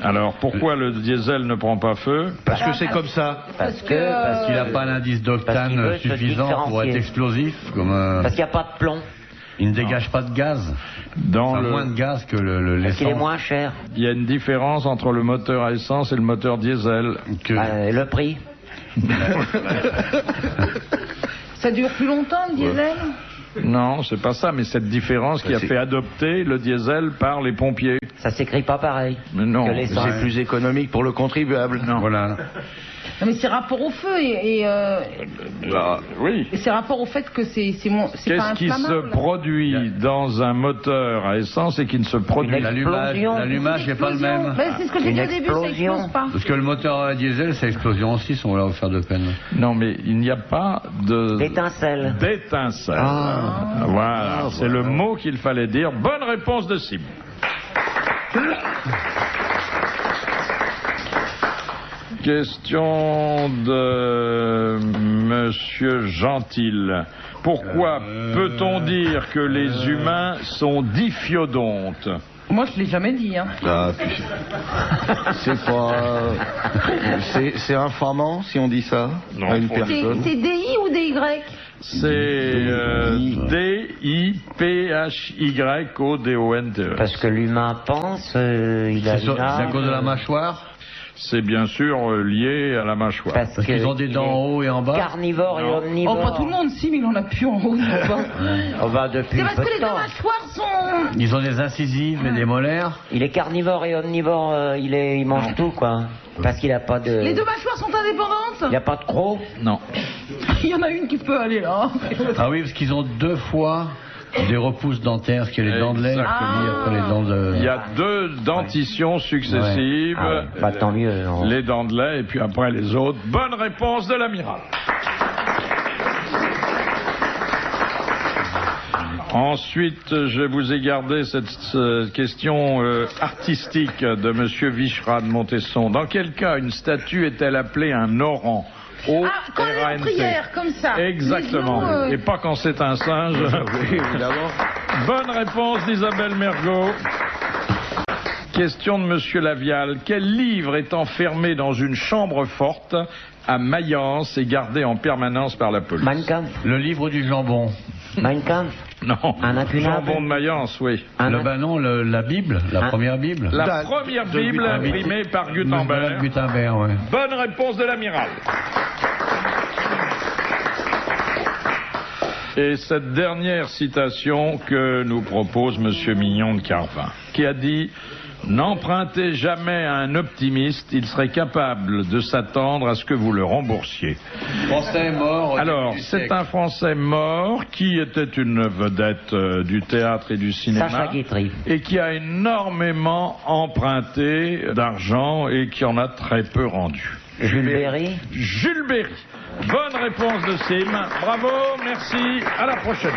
Alors pourquoi le diesel ne prend pas feu? Parce que c'est comme ça. Parce que, que... Parce qu'il n'a pas l'indice Parce qu'il d'octane veut se suffisant pour être différencier. explosif. Comme, Parce qu'il n'y a pas de plomb. il ne dégage pas de gaz. Dans Enfin, le... moins de gaz que Parce qu'il est l'essence. moins cher. Il y a une différence entre le moteur à essence et le moteur diesel. Que... Le prix. Ça dure plus longtemps, le diesel? Non, c'est pas ça, mais cette différence qui a c'est- fait adopter le diesel par les pompiers. Ça s'écrit pas pareil. Mais non, que l'essence. C'est plus économique pour le contribuable. Non. Voilà. Non, mais c'est rapport au feu et Oui. c'est rapport au fait que c'est pas Qu'est-ce qui se inflammable. produit dans un moteur à essence et qui ne se produit Une pas? L'allumage n'est pas le même. Ben, c'est ce que j'ai Une dit au début, ça explosion. explose pas. Parce que le moteur à diesel, c'est explosion aussi, on va leur faire de peine. Non, mais il n'y a pas de... D'étincelles. d'étincelle. Ah. Voilà, c'est le mot qu'il fallait dire. Bonne réponse de Sim. Question de Monsieur Gentil. Pourquoi peut-on dire que les humains sont diphyodontes? Moi, je l'ai jamais dit, hein. Ah, puis... c'est pas... C'est informant si on dit ça Non, à une faut- personne. C'est DI ou DY? C'est D-I-P-H-Y-O-D-O-N-T-E. Parce que l'humain pense, il a C'est une à âme, cause de la mâchoire. C'est bien sûr lié à la mâchoire. Parce Qu'ils ont des dents en haut et en bas. Carnivore et Oh, omnivore. pas tout le monde, si, mais il en a plus en haut, ni en bas. On va depuis C'est parce peu que de les deux temps. mâchoires sont... Ils ont des incisives et des molaires. Il est carnivore et omnivore, il mange tout, quoi. Parce qu'il a pas de... Les deux mâchoires sont indépendantes? Il n'y a pas de croc. Non. Il y en a une qui peut aller là. Ah oui, parce qu'ils ont deux fois des repousses dentaires, qui est les dents de lait, Exactement. après les dents de... Il y a deux dentitions successives. Ah ouais, bah, tant mieux. Les dents de lait et puis après les autres. Bonne réponse de l'amiral. Ensuite, je vous ai gardé cette question artistique de Monsieur Vichera de Montesson. Dans quel cas une statue est-elle appelée un orang? Ah, quand elle est en O-R-A-N-T. prière, comme ça. Exactement. Les genoux, Et pas quand c'est un singe. Oui, évidemment. Bonne réponse d'Isabelle Mergot. Question de Monsieur Lavial. Quel livre est enfermé dans une chambre forte à Mayence et gardé en permanence par la police? Mein Kampf. Le livre du jambon. Mein Kampf. Non. Un incunable. Jambon de Mayence, oui. La Bible, la première Bible. La première Bible Gutenberg. imprimée par Madame Gutenberg. Gutenberg, ouais. Bonne réponse de l'amiral. Et cette dernière citation que nous propose Monsieur Mignon de Carvin, qui a dit « N'empruntez jamais à un optimiste, il serait capable de s'attendre à ce que vous le remboursiez. » Français mort. Alors, c'est un Français mort qui était une vedette du théâtre et du cinéma. Sacha Guitry. Et qui a énormément emprunté d'argent et qui en a très peu rendu. Jules Berry. Jules Berry. Bonne réponse de Sim. Bravo, merci. À la prochaine.